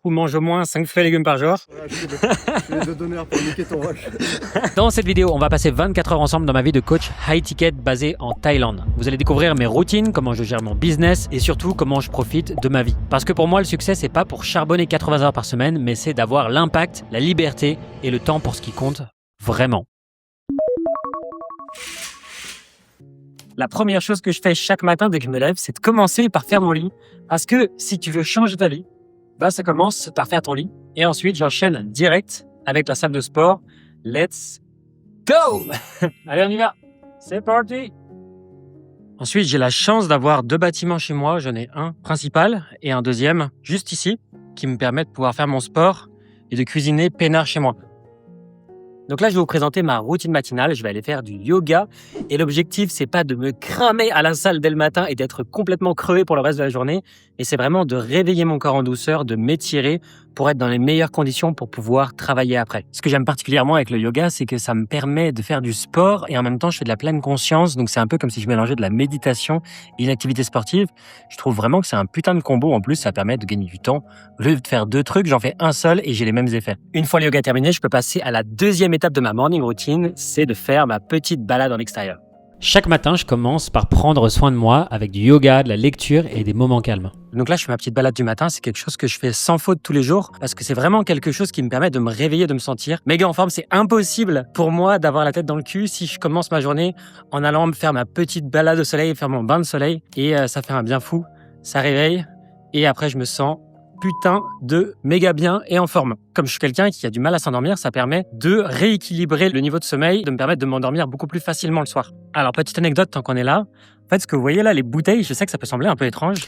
ou mange au moins 5 fruits et légumes par jour. Voilà, je vais te donner pour niquer ton rush. Dans cette vidéo, on va passer 24 heures ensemble dans ma vie de coach high ticket basé en Thaïlande. Vous allez découvrir mes routines, comment je gère mon business et surtout comment je profite de ma vie. Parce que pour moi, le succès, c'est pas pour charbonner 80 heures par semaine, mais c'est d'avoir l'impact, la liberté et le temps pour ce qui compte vraiment. La première chose que je fais chaque matin dès que je me lève, c'est de commencer par faire mon lit. Parce que si tu veux changer ta vie, ça commence par faire ton lit. Et ensuite, j'enchaîne direct avec la salle de sport. Let's go! Allez, on y va. C'est parti! Ensuite, j'ai la chance d'avoir 2 bâtiments chez moi. J'en ai un principal et un deuxième juste ici qui me permet de pouvoir faire mon sport et de cuisiner peinard chez moi. Donc là, je vais vous présenter ma routine matinale. Je vais aller faire du yoga. Et l'objectif, c'est pas de me cramer à la salle dès le matin et d'être complètement crevé pour le reste de la journée. Et c'est vraiment de réveiller mon corps en douceur, de m'étirer pour être dans les meilleures conditions pour pouvoir travailler après. Ce que j'aime particulièrement avec le yoga, c'est que ça me permet de faire du sport et en même temps, je fais de la pleine conscience. Donc c'est un peu comme si je mélangeais de la méditation et une activité sportive. Je trouve vraiment que c'est un putain de combo. En plus, ça permet de gagner du temps. Au lieu de faire 2 trucs, j'en fais un seul et j'ai les mêmes effets. Une fois le yoga terminé, je peux passer à la deuxième étape de ma morning routine, c'est de faire ma petite balade en extérieur. Chaque matin, je commence par prendre soin de moi avec du yoga, de la lecture et des moments calmes. Donc là, je fais ma petite balade du matin. C'est quelque chose que je fais sans faute tous les jours parce que c'est vraiment quelque chose qui me permet de me réveiller, de me sentir méga en forme. C'est impossible pour moi d'avoir la tête dans le cul si je commence ma journée en allant me faire ma petite balade au soleil, faire mon bain de soleil. Et ça fait un bien fou. Ça réveille. Et après, je me sens putain de méga bien et en forme. Comme je suis quelqu'un qui a du mal à s'endormir, ça permet de rééquilibrer le niveau de sommeil, de me permettre de m'endormir beaucoup plus facilement le soir. Alors, petite anecdote tant qu'on est là. En fait, ce que vous voyez là, les bouteilles, je sais que ça peut sembler un peu étrange,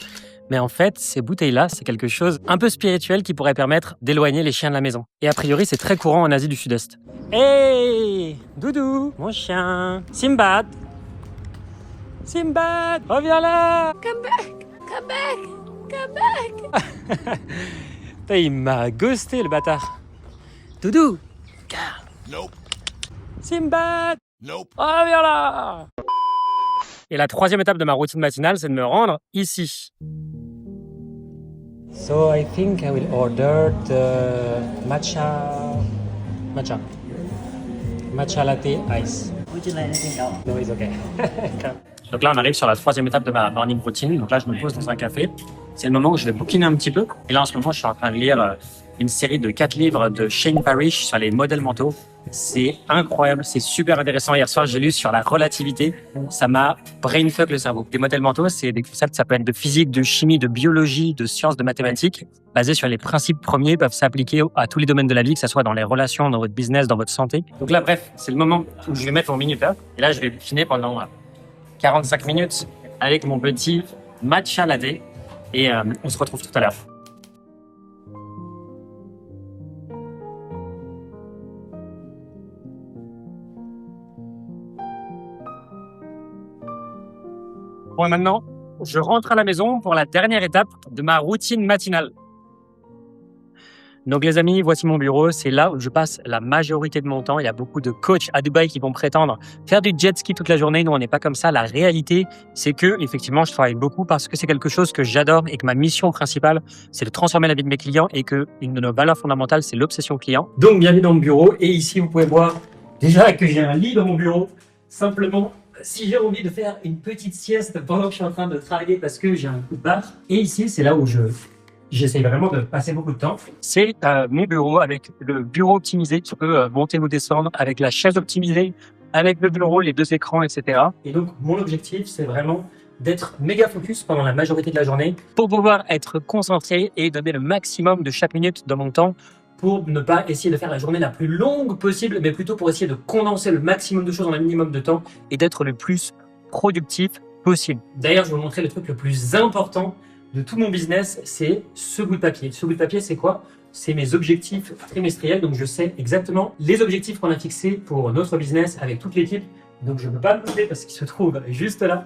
mais en fait, ces bouteilles-là, c'est quelque chose un peu spirituel qui pourrait permettre d'éloigner les chiens de la maison. Et a priori, c'est très courant en Asie du Sud-Est. Hey Doudou, mon chien. Simbad. Simbad, reviens là. Come back! Come back! Come back! Putain, il m'a ghosté le bâtard. Doudou. Nope. Simbad. Nope. Reviens là. Et la troisième étape de ma routine matinale, c'est de me rendre ici. So I think I will order the matcha latte ice. Would you like anything else? No, it's okay. Donc là, on arrive sur la troisième étape de ma morning routine. Donc là, je me pose dans un café. C'est le moment où je vais bouquiner un petit peu. Et là, en ce moment, je suis en train de lire une série de 4 livres de Shane Parrish sur les modèles mentaux. C'est incroyable, c'est super intéressant. Hier soir, j'ai lu sur la relativité. Ça m'a brainfuck le cerveau. Des modèles mentaux, c'est des concepts, ça peut être de physique, de chimie, de biologie, de sciences, de mathématiques, basés sur les principes premiers, peuvent s'appliquer à tous les domaines de la vie, que ce soit dans les relations, dans votre business, dans votre santé. Donc là, bref, c'est le moment où je vais mettre mon minuteur. Et là, je vais bouquiner pendant 45 minutes avec mon petit matcha latte. Et on se retrouve tout à l'heure. Bon, et maintenant, je rentre à la maison pour la dernière étape de ma routine matinale. Donc les amis, voici mon bureau. C'est là où je passe la majorité de mon temps. Il y a beaucoup de coachs à Dubaï qui vont prétendre faire du jet ski toute la journée. Nous, on n'est pas comme ça. La réalité, c'est que effectivement, je travaille beaucoup parce que c'est quelque chose que j'adore et que ma mission principale, c'est de transformer la vie de mes clients et que une de nos valeurs fondamentales, c'est l'obsession client. Donc, bienvenue dans mon bureau. Et ici, vous pouvez voir déjà que j'ai un lit dans mon bureau. Simplement, si j'ai envie de faire une petite sieste pendant que je suis en train de travailler parce que j'ai un coup de barre. Et ici, c'est là où j'essaie vraiment de passer beaucoup de temps. C'est mon bureau avec le bureau optimisé. Tu peux monter ou descendre avec la chaise optimisée, avec le bureau, les 2 écrans, etc. Et donc, mon objectif, c'est vraiment d'être méga focus pendant la majorité de la journée pour pouvoir être concentré et donner le maximum de chaque minute de mon temps pour ne pas essayer de faire la journée la plus longue possible, mais plutôt pour essayer de condenser le maximum de choses en un minimum de temps et d'être le plus productif possible. D'ailleurs, je vais vous montrer le truc le plus important de tout mon business, c'est ce bout de papier. Ce bout de papier, c'est quoi? C'est mes objectifs trimestriels. Donc, je sais exactement les objectifs qu'on a fixés pour notre business avec toute l'équipe. Donc, je ne peux pas le noter parce qu'il se trouve juste là.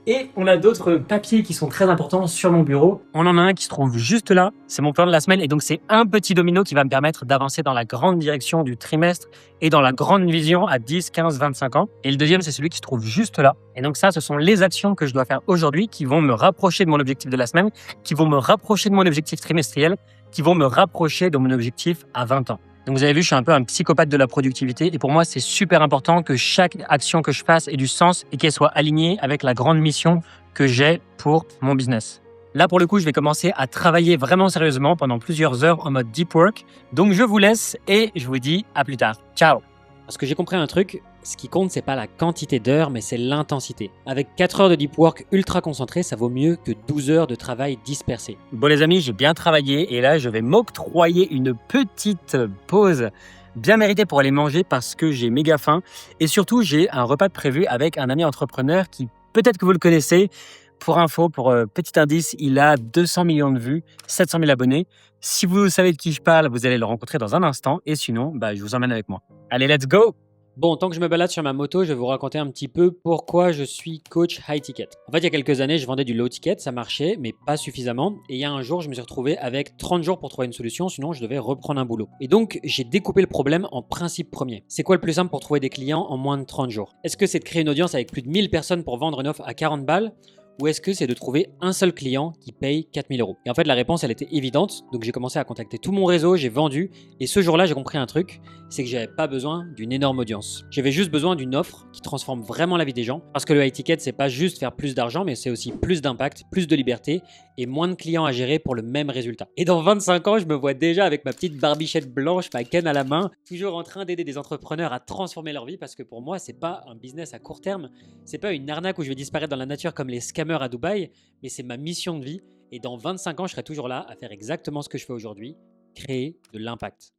Et on a d'autres papiers qui sont très importants sur mon bureau. On en a un qui se trouve juste là. C'est mon plan de la semaine. Et donc, c'est un petit domino qui va me permettre d'avancer dans la grande direction du trimestre et dans la grande vision à 10, 15, 25 ans. Et le deuxième, c'est celui qui se trouve juste là. Et donc ça, ce sont les actions que je dois faire aujourd'hui qui vont me rapprocher de mon objectif de la semaine, qui vont me rapprocher de mon objectif trimestriel qui vont me rapprocher de mon objectif à 20 ans. Donc vous avez vu, je suis un peu un psychopathe de la productivité et pour moi, c'est super important que chaque action que je fasse ait du sens et qu'elle soit alignée avec la grande mission que j'ai pour mon business. Là, pour le coup, je vais commencer à travailler vraiment sérieusement pendant plusieurs heures en mode deep work. Donc je vous laisse et je vous dis à plus tard. Ciao! Parce que j'ai compris un truc, ce qui compte, c'est pas la quantité d'heures, mais c'est l'intensité. Avec 4 heures de deep work ultra concentré, ça vaut mieux que 12 heures de travail dispersé. Bon les amis, j'ai bien travaillé et là, je vais m'octroyer une petite pause bien méritée pour aller manger parce que j'ai méga faim. Et surtout, j'ai un repas de prévu avec un ami entrepreneur qui, peut-être que vous le connaissez. Pour info, pour petit indice, il a 200 millions de vues, 700 000 abonnés. Si vous savez de qui je parle, vous allez le rencontrer dans un instant. Et sinon, je vous emmène avec moi. Allez, let's go! Bon, tant que je me balade sur ma moto, je vais vous raconter un petit peu pourquoi je suis coach high ticket. En fait, il y a quelques années, je vendais du low ticket, ça marchait, mais pas suffisamment. Et il y a un jour, je me suis retrouvé avec 30 jours pour trouver une solution, sinon je devais reprendre un boulot. Et donc, j'ai découpé le problème en principe premier. C'est quoi le plus simple pour trouver des clients en moins de 30 jours? Est-ce que c'est de créer une audience avec plus de 1000 personnes pour vendre une offre à 40 balles? Ou est-ce que c'est de trouver un seul client qui paye 4000 €? Et en fait, la réponse, elle était évidente. Donc, j'ai commencé à contacter tout mon réseau, j'ai vendu. Et ce jour-là, j'ai compris un truc, c'est que j'avais pas besoin d'une énorme audience. J'avais juste besoin d'une offre qui transforme vraiment la vie des gens. Parce que le high ticket, c'est pas juste faire plus d'argent, mais c'est aussi plus d'impact, plus de liberté et moins de clients à gérer pour le même résultat. Et dans 25 ans, je me vois déjà avec ma petite barbichette blanche, ma canne à la main, toujours en train d'aider des entrepreneurs à transformer leur vie. Parce que pour moi, c'est pas un business à court terme. C'est pas une arnaque où je vais disparaître dans la nature comme les scammers à Dubaï, mais c'est ma mission de vie et dans 25 ans, je serai toujours là à faire exactement ce que je fais aujourd'hui, créer de l'impact.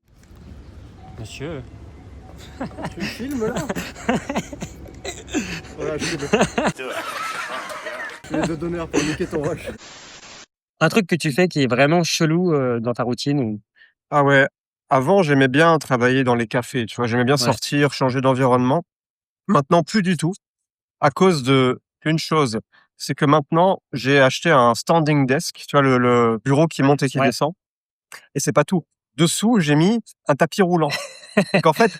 Monsieur. Tu filmes là? Voilà, je vais te donner pour niquer ton rush. Un truc que tu fais qui est vraiment chelou dans ta routine ou... Ah ouais, avant j'aimais bien travailler dans les cafés, tu vois, j'aimais bien Ouais. sortir, changer d'environnement. Maintenant, plus du tout, à cause de une chose, c'est que maintenant j'ai acheté un standing desk, tu vois, le bureau qui monte et qui Ouais. descend. Et c'est pas tout. Dessous, j'ai mis un tapis roulant. Donc en fait,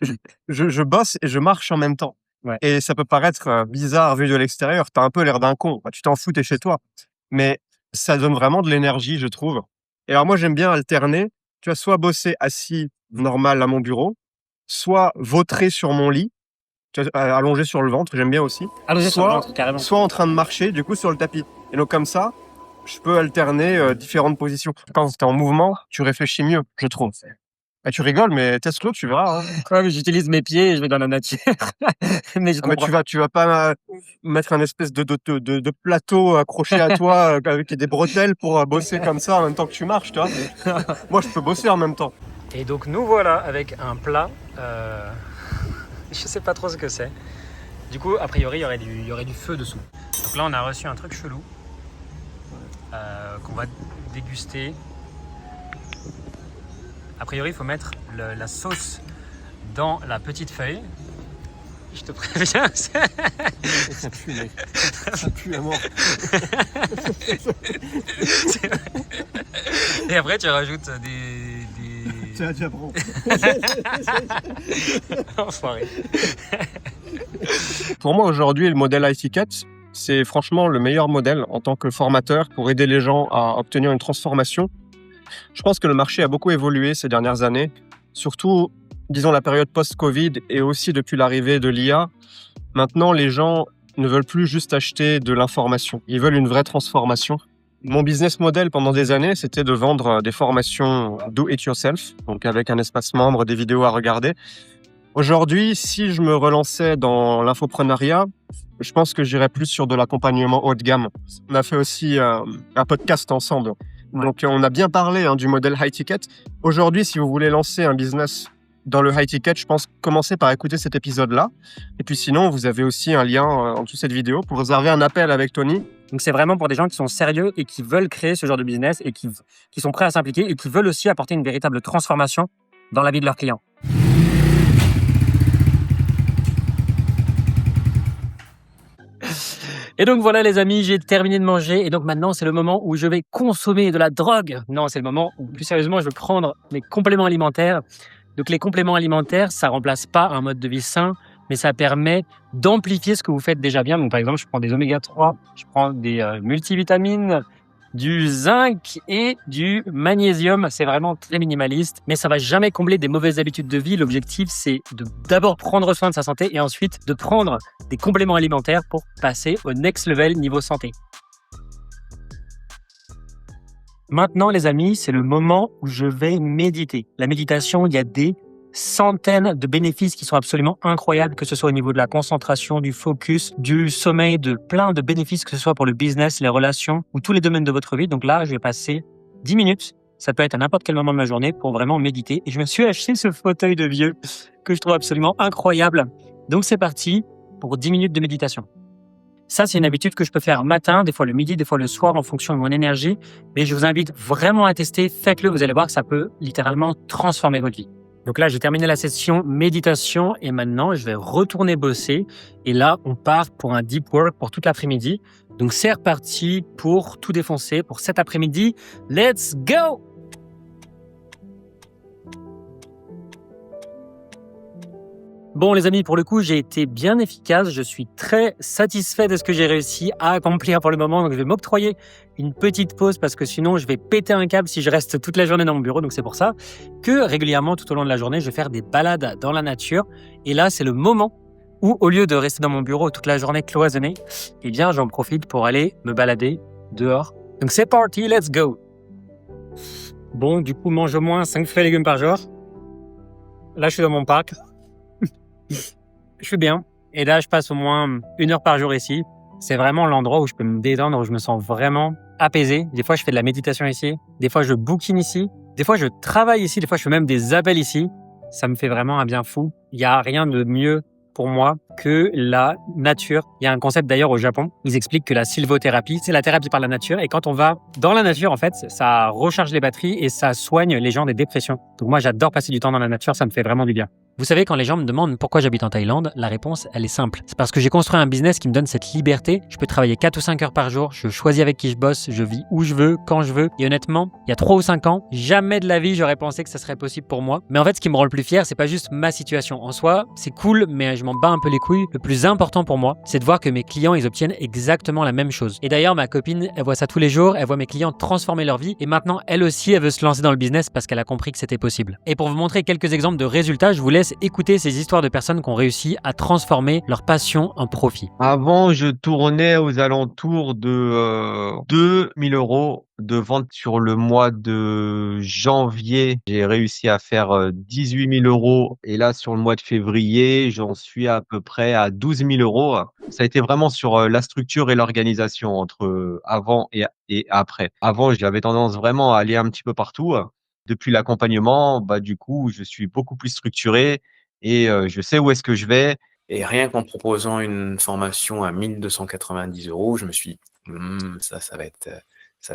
je bosse et je marche en même temps. Ouais. Et ça peut paraître bizarre vu de l'extérieur. T'as un peu l'air d'un con. Bah, tu t'en fous, t'es chez toi. Mais ça donne vraiment de l'énergie, je trouve. Et alors moi, j'aime bien alterner. Tu vois, soit bosser assis normal à mon bureau, soit vautrer sur mon lit, tu vois, allongé sur le ventre, j'aime bien aussi. Allongé sur le Soit- ventre, carrément. Soit en train de marcher, du coup, sur le tapis. Et donc comme ça, je peux alterner différentes positions. Quand tu es en mouvement, tu réfléchis mieux, je trouve. Et tu rigoles, mais teste-le, tu verras. Hein. Ouais, mais j'utilise mes pieds et je vais dans la nature. Mais je Ah, mais comprends. tu vas pas mettre un espèce de plateau accroché à toi avec des bretelles pour bosser comme ça en même temps que tu marches, tu vois. Moi, je peux bosser en même temps. Et donc nous voilà avec un plat. Je sais pas trop ce que c'est. Du coup, a priori, il y aurait du feu dessous. Donc là, on a reçu un truc chelou qu'on va déguster. A priori, il faut mettre la sauce dans la petite feuille. Je te préviens. Ça pue, mec. Ça pue à mort. Et après, tu rajoutes des... Tiens, prends. Enfoiré. Pour moi, aujourd'hui, le modèle iTicket, c'est franchement le meilleur modèle en tant que formateur pour aider les gens à obtenir une transformation. Je pense que le marché a beaucoup évolué ces dernières années, surtout, disons, la période post-Covid et aussi depuis l'arrivée de l'IA. Maintenant, les gens ne veulent plus juste acheter de l'information, ils veulent une vraie transformation. Mon business model pendant des années, c'était de vendre des formations do it yourself, donc avec un espace membre, des vidéos à regarder. Aujourd'hui, si je me relançais dans l'infoprenariat, je pense que j'irais plus sur de l'accompagnement haut de gamme. On a fait aussi un podcast ensemble. Donc, on a bien parlé du modèle high ticket. Aujourd'hui, si vous voulez lancer un business dans le high ticket, je pense commencer par écouter cet épisode-là. Et puis sinon, vous avez aussi un lien en dessous de cette vidéo pour réserver un appel avec Tony. Donc c'est vraiment pour des gens qui sont sérieux et qui veulent créer ce genre de business et qui sont prêts à s'impliquer et qui veulent aussi apporter une véritable transformation dans la vie de leurs clients. Et donc voilà les amis, j'ai terminé de manger et donc maintenant c'est le moment où je vais consommer de la drogue. Non, c'est le moment où plus sérieusement je vais prendre mes compléments alimentaires. Donc les compléments alimentaires, ça remplace pas un mode de vie sain, mais ça permet d'amplifier ce que vous faites déjà bien. Donc par exemple, je prends des oméga 3, je prends des multivitamines, du zinc et du magnésium. C'est vraiment très minimaliste, mais ça va jamais combler des mauvaises habitudes de vie. L'objectif, c'est de d'abord prendre soin de sa santé et ensuite de prendre des compléments alimentaires pour passer au next level niveau santé. Maintenant, les amis, c'est le moment où je vais méditer. La méditation, il y a des centaines de bénéfices qui sont absolument incroyables, que ce soit au niveau de la concentration, du focus, du sommeil, de plein de bénéfices, que ce soit pour le business, les relations ou tous les domaines de votre vie. Donc là, je vais passer 10 minutes. Ça peut être à n'importe quel moment de la journée pour vraiment méditer. Et je me suis acheté ce fauteuil de vieux que je trouve absolument incroyable. Donc c'est parti pour 10 minutes de méditation. Ça, c'est une habitude que je peux faire matin, des fois le midi, des fois le soir en fonction de mon énergie. Mais je vous invite vraiment à tester. Faites-le, vous allez voir que ça peut littéralement transformer votre vie. Donc là, j'ai terminé la session méditation et maintenant, je vais retourner bosser. Et là, on part pour un deep work pour toute l'après-midi. Donc, c'est reparti pour tout défoncer pour cet après-midi. Let's go! Bon les amis, pour le coup, j'ai été bien efficace. Je suis très satisfait de ce que j'ai réussi à accomplir pour le moment. Donc je vais m'octroyer une petite pause parce que sinon je vais péter un câble si je reste toute la journée dans mon bureau. Donc c'est pour ça que régulièrement tout au long de la journée, je vais faire des balades dans la nature. Et là, c'est le moment où au lieu de rester dans mon bureau toute la journée cloisonné, eh bien j'en profite pour aller me balader dehors. Donc c'est parti, let's go! Bon, du coup, mange au moins 5 fruits et légumes par jour. Là, je suis dans mon parc. Je suis bien. Et là, je passe au moins 1 heure par jour ici. C'est vraiment l'endroit où je peux me détendre, où je me sens vraiment apaisé. Des fois, je fais de la méditation ici. Des fois, je bouquine ici. Des fois, je travaille ici. Des fois, je fais même des appels ici. Ça me fait vraiment un bien fou. Il n'y a rien de mieux pour moi que la nature. Il y a un concept d'ailleurs au Japon. Ils expliquent que la sylvothérapie, c'est la thérapie par la nature. Et quand on va dans la nature, en fait, ça recharge les batteries et ça soigne les gens des dépressions. Donc moi, j'adore passer du temps dans la nature. Ça me fait vraiment du bien. Vous savez, quand les gens me demandent pourquoi j'habite en Thaïlande, la réponse, elle est simple. C'est parce que j'ai construit un business qui me donne cette liberté. Je peux travailler 4 ou 5 heures par jour. Je choisis avec qui je bosse. Je vis où je veux, quand je veux. Et honnêtement, il y a 3 ou 5 ans, jamais de la vie, j'aurais pensé que ça serait possible pour moi. Mais en fait, ce qui me rend le plus fier, c'est pas juste ma situation. En soi, c'est cool, mais je m'en bats un peu les couilles. Le plus important pour moi, c'est de voir que mes clients, ils obtiennent exactement la même chose. Et d'ailleurs, ma copine, elle voit ça tous les jours. Elle voit mes clients transformer leur vie. Et maintenant, elle aussi, elle veut se lancer dans le business parce qu'elle a compris que c'était possible. Et pour vous montrer quelques exemples de résultats, je vous laisse écouter ces histoires de personnes qui ont réussi à transformer leur passion en profit. Avant, je tournais aux alentours de 2 000 € de vente sur le mois de janvier. J'ai réussi à faire 18 000 €. Et là, sur le mois de février, j'en suis à peu près à 12 000 €. Ça a été vraiment sur la structure et l'organisation entre avant et après. Avant, j'avais tendance vraiment à aller un petit peu partout. Depuis l'accompagnement, du coup, je suis beaucoup plus structuré et je sais où est-ce que je vais. Et rien qu'en proposant une formation à 1 290 €, je me suis dit, ça va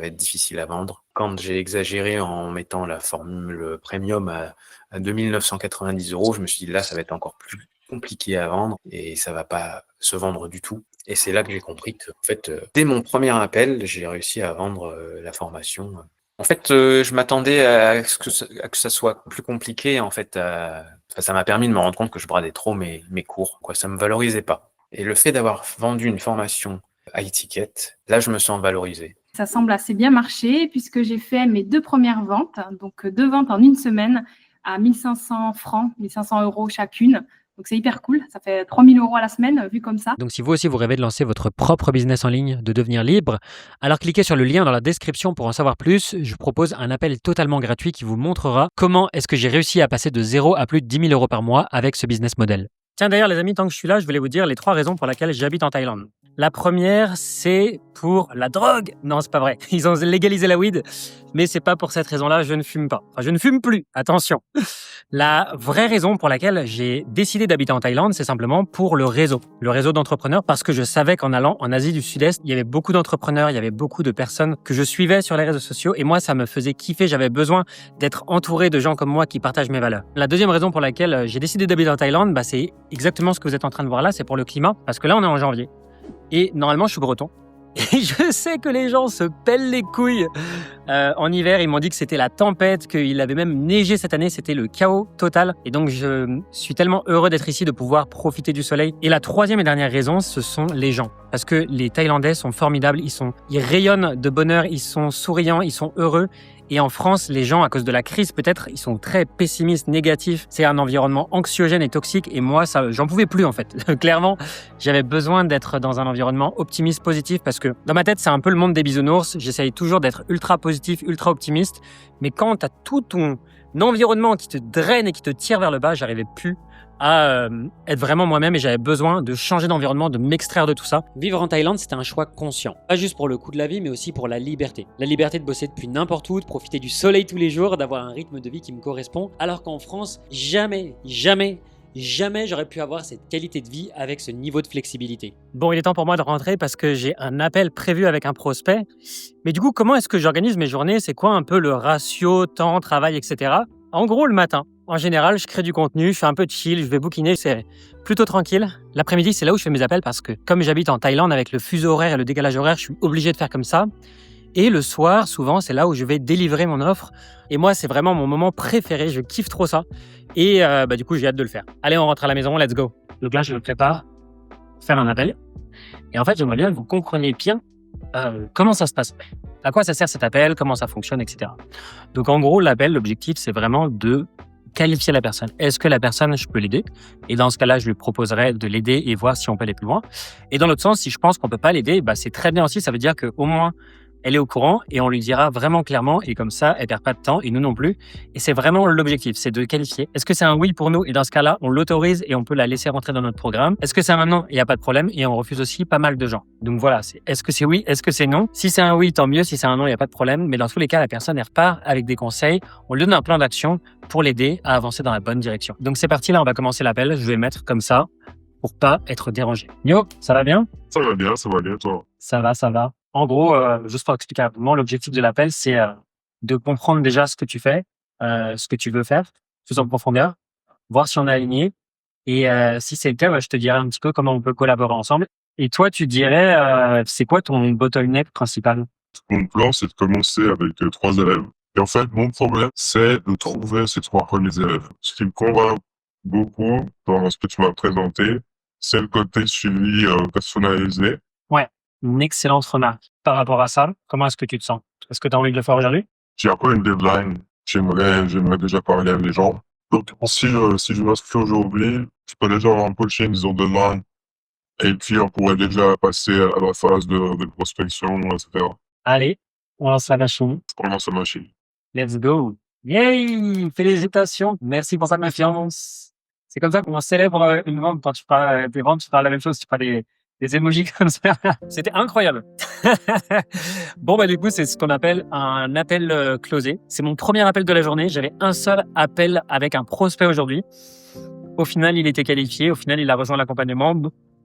être difficile à vendre. Quand j'ai exagéré en mettant la formule premium à 2 990 €, je me suis dit, là, ça va être encore plus compliqué à vendre et ça va pas se vendre du tout. Et c'est là que j'ai compris que, en fait, dès mon premier appel, j'ai réussi à vendre la formation. En fait, je m'attendais à ce que ça soit plus compliqué. En fait, ça m'a permis de me rendre compte que je bradais trop mes cours. Ça me valorisait pas. Et le fait d'avoir vendu une formation high ticket, là, je me sens valorisé. Ça semble assez bien marcher puisque j'ai fait mes 2 premières ventes, donc 2 ventes en une semaine à 1 500 francs, 1 500 € chacune. Donc c'est hyper cool, ça fait 3 000 € à la semaine vu comme ça. Donc si vous aussi vous rêvez de lancer votre propre business en ligne, de devenir libre, alors cliquez sur le lien dans la description pour en savoir plus. Je propose un appel totalement gratuit qui vous montrera comment est-ce que j'ai réussi à passer de 0 à plus de 10 000 € par mois avec ce business model. Tiens d'ailleurs les amis, tant que je suis là, je voulais vous dire les 3 raisons pour lesquelles j'habite en Thaïlande. La première, c'est pour la drogue. Non, c'est pas vrai. Ils ont légalisé la weed, mais c'est pas pour cette raison-là, je ne fume pas. Enfin, je ne fume plus, attention. La vraie raison pour laquelle j'ai décidé d'habiter en Thaïlande, c'est simplement pour le réseau d'entrepreneurs, parce que je savais qu'en allant en Asie du Sud-Est, il y avait beaucoup d'entrepreneurs, il y avait beaucoup de personnes que je suivais sur les réseaux sociaux, et moi, ça me faisait kiffer. J'avais besoin d'être entouré de gens comme moi qui partagent mes valeurs. La deuxième raison pour laquelle j'ai décidé d'habiter en Thaïlande, c'est exactement ce que vous êtes en train de voir là, c'est pour le climat, parce que là, on est en janvier. Et normalement, je suis breton. Et je sais que les gens se pèlent les couilles. En hiver, ils m'ont dit que c'était la tempête, qu'il avait même neigé cette année, c'était le chaos total. Et donc, je suis tellement heureux d'être ici, de pouvoir profiter du soleil. Et la troisième et dernière raison, ce sont les gens. Parce que les Thaïlandais sont formidables, ils rayonnent de bonheur, ils sont souriants, ils sont heureux. Et en France, les gens, à cause de la crise peut-être, ils sont très pessimistes, négatifs. C'est un environnement anxiogène et toxique. Et moi, ça, j'en pouvais plus en fait. Clairement, j'avais besoin d'être dans un environnement optimiste, positif, parce que dans ma tête, c'est un peu le monde des bisounours. J'essaye toujours d'être ultra positif, ultra optimiste. Mais quand tu as tout ton environnement qui te draine et qui te tire vers le bas, j'arrivais plus à être vraiment moi-même et j'avais besoin de changer d'environnement, de m'extraire de tout ça. Vivre en Thaïlande, c'était un choix conscient. Pas juste pour le coût de la vie, mais aussi pour la liberté. La liberté de bosser depuis n'importe où, de profiter du soleil tous les jours, d'avoir un rythme de vie qui me correspond. Alors qu'en France, jamais j'aurais pu avoir cette qualité de vie avec ce niveau de flexibilité. Bon, il est temps pour moi de rentrer parce que j'ai un appel prévu avec un prospect. Mais du coup, comment est-ce que j'organise mes journées? C'est quoi un peu le ratio temps, travail, etc. En gros, le matin, en général, je crée du contenu, je fais un peu de chill, je vais bouquiner, c'est plutôt tranquille. L'après-midi, c'est là où je fais mes appels parce que comme j'habite en Thaïlande avec le fuseau horaire et le décalage horaire, je suis obligé de faire comme ça. Et le soir, souvent, c'est là où je vais délivrer mon offre. Et moi, c'est vraiment mon moment préféré. Je kiffe trop ça. Et du coup, j'ai hâte de le faire. Allez, on rentre à la maison, let's go. Donc là, je me prépare à faire un appel. Et en fait, j'aimerais bien que vous compreniez bien comment ça se passe. À quoi ça sert cet appel, comment ça fonctionne, etc. Donc en gros, l'appel, l'objectif, c'est vraiment de qualifier la personne. Est-ce que la personne, je peux l'aider? Et dans ce cas-là, je lui proposerai de l'aider et voir si on peut aller plus loin. Et dans l'autre sens, si je pense qu'on peut pas l'aider, c'est très bien aussi. Ça veut dire qu'au moins, elle est au courant et on lui dira vraiment clairement et comme ça, elle perd pas de temps et nous non plus. Et c'est vraiment l'objectif, c'est de qualifier. Est-ce que c'est un oui pour nous? Et dans ce cas-là, on l'autorise et on peut la laisser rentrer dans notre programme. Est-ce que c'est un non? Il n'y a pas de problème et on refuse aussi pas mal de gens. Donc voilà, est-ce que c'est oui? Est-ce que c'est non? Si c'est un oui, tant mieux. Si c'est un non, il n'y a pas de problème. Mais dans tous les cas, la personne, elle repart avec des conseils. On lui donne un plan d'action pour l'aider à avancer dans la bonne direction. Donc c'est parti, là, on va commencer l'appel. Je vais mettre comme ça pour pas être dérangé. Yo, ça va bien? Ça va bien, toi. Ça va. En gros, juste pour expliquer rapidement, l'objectif de l'appel, c'est de comprendre déjà ce que tu fais, ce que tu veux faire, plus en profondeur, voir si on est aligné. Et si c'est le cas, je te dirai un petit peu comment on peut collaborer ensemble. Et toi, tu dirais, c'est quoi ton bottleneck principal? Mon plan, c'est de commencer avec 3 élèves. Et en fait, mon problème, c'est de trouver ces 3 premiers élèves. Ce qui me convainc beaucoup dans ce que tu m'as présenté, c'est le côté suivi personnalisé. Ouais, une excellente remarque. Par rapport à ça, comment est-ce que tu te sens? Est-ce que tu as envie de le faire aujourd'hui? J'ai encore une deadline. J'aimerais déjà parler avec les gens. Donc, si je m'inscris aujourd'hui, je peux déjà avoir un peu une deadline. Et puis, on pourrait déjà passer à la phase de prospection, etc. Allez, on lance la machine. On lance la machine. Let's go. Yay! Félicitations. Merci pour ta confiance. C'est comme ça qu'on célèbre une vente. Quand tu feras des ventes, tu feras la même chose. Tu feras des emojis comme ça. C'était incroyable. Bon, du coup, c'est ce qu'on appelle un appel closé. C'est mon premier appel de la journée. J'avais un seul appel avec un prospect aujourd'hui. Au final, il était qualifié. Au final, il a rejoint l'accompagnement.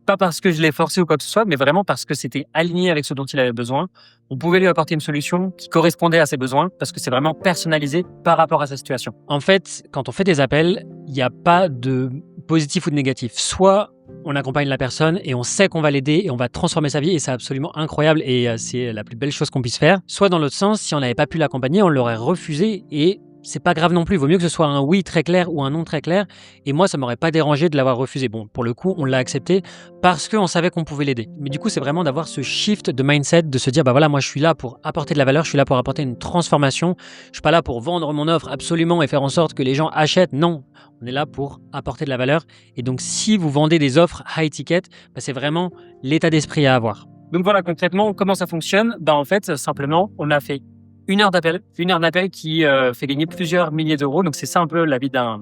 Pas parce que je l'ai forcé ou quoi que ce soit, mais vraiment parce que c'était aligné avec ce dont il avait besoin. On pouvait lui apporter une solution qui correspondait à ses besoins parce que c'est vraiment personnalisé par rapport à sa situation. En fait, quand on fait des appels, il n'y a pas de positif ou de négatif. Soit on accompagne la personne et on sait qu'on va l'aider et on va transformer sa vie et c'est absolument incroyable et c'est la plus belle chose qu'on puisse faire. Soit dans l'autre sens, si on n'avait pas pu l'accompagner, on l'aurait refusé et c'est pas grave non plus. Il vaut mieux que ce soit un oui très clair ou un non très clair. Et moi, ça m'aurait pas dérangé de l'avoir refusé. Bon, pour le coup, on l'a accepté parce qu'on savait qu'on pouvait l'aider. Mais du coup, c'est vraiment d'avoir ce shift de mindset, de se dire, voilà, moi, je suis là pour apporter de la valeur, je suis là pour apporter une transformation. Je suis pas là pour vendre mon offre absolument et faire en sorte que les gens achètent. Non, on est là pour apporter de la valeur. Et donc, si vous vendez des offres high ticket, c'est vraiment l'état d'esprit à avoir. Donc voilà, concrètement, comment ça fonctionne? En fait, simplement, on a fait une heure d'appel qui fait gagner plusieurs milliers d'euros. Donc c'est ça un peu la vie d'un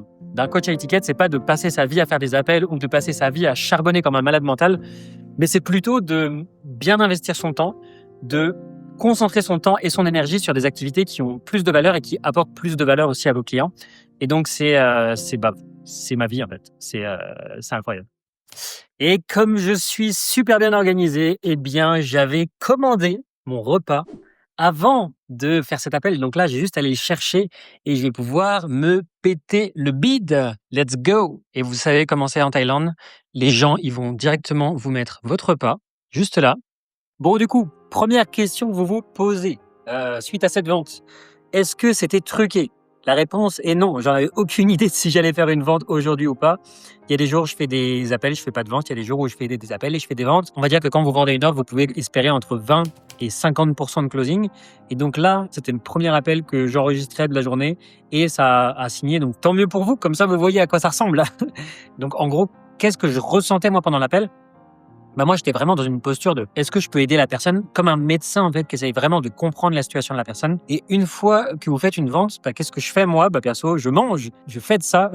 coach à étiquette. C'est pas de passer sa vie à faire des appels ou de passer sa vie à charbonner comme un malade mental, mais c'est plutôt de bien investir son temps, de concentrer son temps et son énergie sur des activités qui ont plus de valeur et qui apportent plus de valeur aussi à vos clients. Et donc c'est ma vie en fait. C'est incroyable. Et comme je suis super bien organisé, j'avais commandé mon repas avant de faire cet appel. Donc là, j'ai juste à aller le chercher et je vais pouvoir me péter le bide. Let's go! Et vous savez comment c'est en Thaïlande. Les gens, ils vont directement vous mettre votre repas, juste là. Bon, du coup, première question que vous vous posez suite à cette vente. Est-ce que c'était truqué? La réponse est non. J'en avais aucune idée de si j'allais faire une vente aujourd'hui ou pas. Il y a des jours où je fais des appels, je fais pas de vente. Il y a des jours où je fais des appels et je fais des ventes. On va dire que quand vous vendez une offre, vous pouvez espérer entre 20 et 50% de closing. Et donc là, c'était le premier appel que j'enregistrais de la journée et ça a signé. Donc tant mieux pour vous. Comme ça, vous voyez à quoi ça ressemble. Donc en gros, qu'est-ce que je ressentais moi pendant l'appel? Moi, j'étais vraiment dans une posture de est-ce que je peux aider la personne comme un médecin en fait qui essaye vraiment de comprendre la situation de la personne. Et une fois que vous faites une vente, qu'est-ce que je fais moi? Perso, je mange, je fais de ça.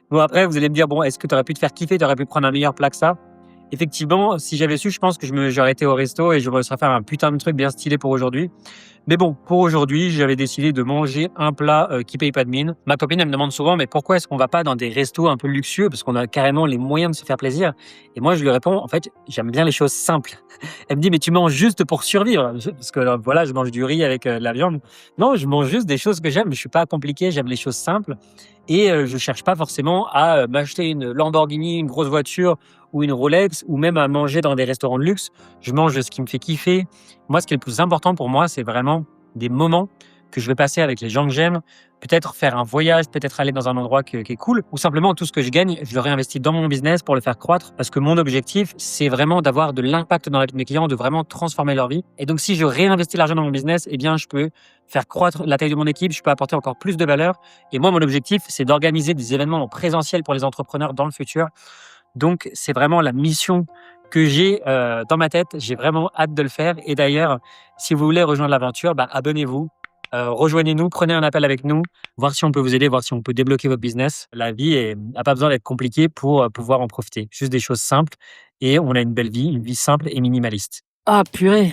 Bon après, vous allez me dire bon, est-ce que tu aurais pu te faire kiffer, tu aurais pu prendre un meilleur plat que ça? Effectivement, si j'avais su, je pense que j'aurais été au resto et je me serais fait un putain de truc bien stylé pour aujourd'hui. Mais bon, pour aujourd'hui, j'avais décidé de manger un plat qui paye pas de mine. Ma copine, elle me demande souvent, mais pourquoi est-ce qu'on va pas dans des restos un peu luxueux? Parce qu'on a carrément les moyens de se faire plaisir. Et moi, je lui réponds, en fait, j'aime bien les choses simples. Elle me dit, mais tu manges juste pour survivre. Parce que voilà, je mange du riz avec de la viande. Non, je mange juste des choses que j'aime. Je suis pas compliqué, j'aime les choses simples. Et je cherche pas forcément à m'acheter une Lamborghini, une grosse voiture ou une Rolex, ou même à manger dans des restaurants de luxe. Je mange ce qui me fait kiffer. Moi, ce qui est le plus important pour moi, c'est vraiment des moments que je vais passer avec les gens que j'aime, peut-être faire un voyage, peut-être aller dans un endroit qui est cool, ou simplement tout ce que je gagne, je le réinvestis dans mon business pour le faire croître, parce que mon objectif, c'est vraiment d'avoir de l'impact dans la vie de mes clients, de vraiment transformer leur vie. Et donc, si je réinvestis l'argent dans mon business, eh bien, je peux faire croître la taille de mon équipe, je peux apporter encore plus de valeur. Et moi, mon objectif, c'est d'organiser des événements en présentiel pour les entrepreneurs dans le futur. Donc, c'est vraiment la mission que j'ai dans ma tête. J'ai vraiment hâte de le faire. Et d'ailleurs, si vous voulez rejoindre l'aventure, abonnez-vous, rejoignez-nous, prenez un appel avec nous, voir si on peut vous aider, voir si on peut débloquer votre business. La vie n'a pas besoin d'être compliquée pour pouvoir en profiter. Juste des choses simples et on a une belle vie, une vie simple et minimaliste. Ah purée!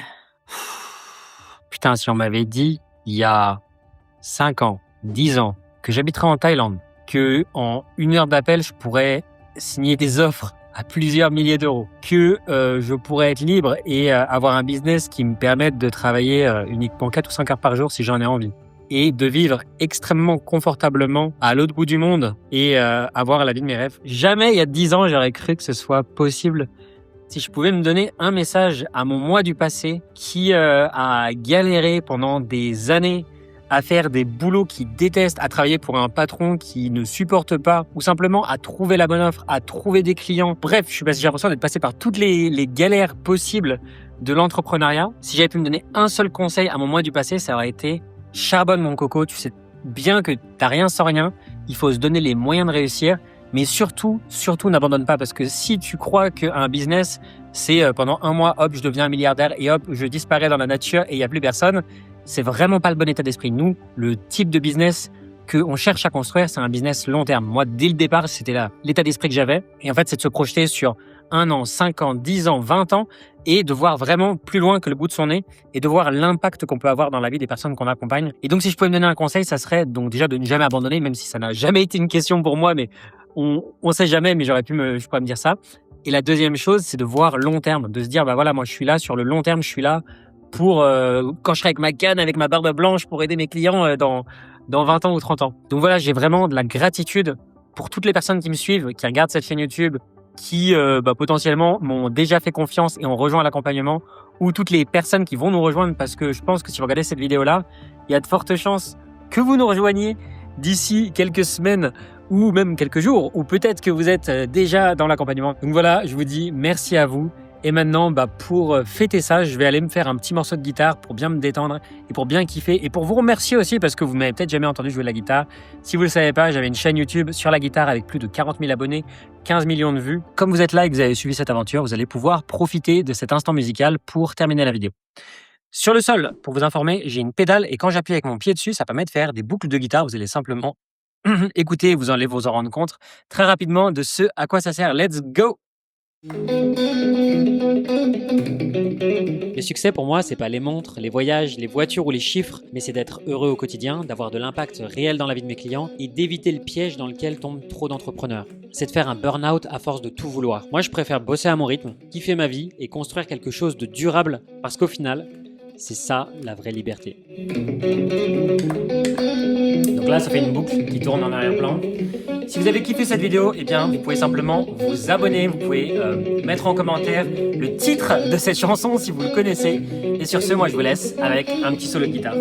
Putain, si on m'avait dit il y a 5 ans, 10 ans, que j'habiterais en Thaïlande, que en 1 heure d'appel, je pourrais signer des offres à plusieurs milliers d'euros, que je pourrais être libre et avoir un business qui me permette de travailler uniquement 4 ou 5 heures par jour si j'en ai envie, et de vivre extrêmement confortablement à l'autre bout du monde et avoir la vie de mes rêves. Jamais il y a 10 ans, j'aurais cru que ce soit possible. Si je pouvais me donner un message à mon moi du passé qui a galéré pendant des années à faire des boulots qu'il déteste, à travailler pour un patron qui ne supporte pas, ou simplement à trouver la bonne offre, à trouver des clients. Bref, j'ai l'impression d'être passé par toutes les galères possibles de l'entrepreneuriat. Si j'avais pu me donner un seul conseil à mon moi du passé, ça aurait été charbonne mon coco, tu sais bien que t'as rien sans rien, il faut se donner les moyens de réussir, mais surtout n'abandonne pas, parce que si tu crois qu'un business, c'est pendant 1 mois, hop, je deviens un milliardaire et hop, je disparais dans la nature et il n'y a plus personne, c'est vraiment pas le bon état d'esprit. Nous, le type de business qu'on cherche à construire, c'est un business long terme. Moi, dès le départ, c'était l'état d'esprit que j'avais. Et en fait, c'est de se projeter sur 1 an, 5 ans, 10 ans, 20 ans et de voir vraiment plus loin que le bout de son nez et de voir l'impact qu'on peut avoir dans la vie des personnes qu'on accompagne. Et donc, si je pouvais me donner un conseil, ça serait donc déjà de ne jamais abandonner, même si ça n'a jamais été une question pour moi, mais on sait jamais, mais je pourrais me dire ça. Et la deuxième chose, c'est de voir long terme, de se dire, voilà, moi, je suis là sur le long terme, je suis là pour quand je serai avec ma canne, avec ma barbe blanche pour aider mes clients dans 20 ans ou 30 ans. Donc voilà, j'ai vraiment de la gratitude pour toutes les personnes qui me suivent, qui regardent cette chaîne YouTube, qui potentiellement m'ont déjà fait confiance et ont rejoint l'accompagnement, ou toutes les personnes qui vont nous rejoindre, parce que je pense que si vous regardez cette vidéo-là, il y a de fortes chances que vous nous rejoigniez d'ici quelques semaines ou même quelques jours, ou peut-être que vous êtes déjà dans l'accompagnement. Donc voilà, je vous dis merci à vous. Et maintenant, pour fêter ça, je vais aller me faire un petit morceau de guitare pour bien me détendre et pour bien kiffer et pour vous remercier aussi parce que vous m'avez peut-être jamais entendu jouer de la guitare. Si vous ne le savez pas, j'avais une chaîne YouTube sur la guitare avec plus de 40 000 abonnés, 15 millions de vues. Comme vous êtes là et que vous avez suivi cette aventure, vous allez pouvoir profiter de cet instant musical pour terminer la vidéo. Sur le sol, pour vous informer, j'ai une pédale et quand j'appuie avec mon pied dessus, ça permet de faire des boucles de guitare. Vous allez simplement écouter, vous allez vous en rendre compte très rapidement de ce à quoi ça sert. Let's go! Le succès pour moi, c'est pas les montres, les voyages, les voitures ou les chiffres, mais c'est d'être heureux au quotidien, d'avoir de l'impact réel dans la vie de mes clients et d'éviter le piège dans lequel tombent trop d'entrepreneurs. C'est de faire un burn-out à force de tout vouloir. Moi, je préfère bosser à mon rythme, kiffer ma vie et construire quelque chose de durable parce qu'au final, c'est ça la vraie liberté. Donc là, ça fait une boucle qui tourne en arrière-plan. Si vous avez kiffé cette vidéo, eh bien, vous pouvez simplement vous abonner, vous pouvez mettre en commentaire le titre de cette chanson si vous le connaissez. Et sur ce, moi je vous laisse avec un petit solo de guitare.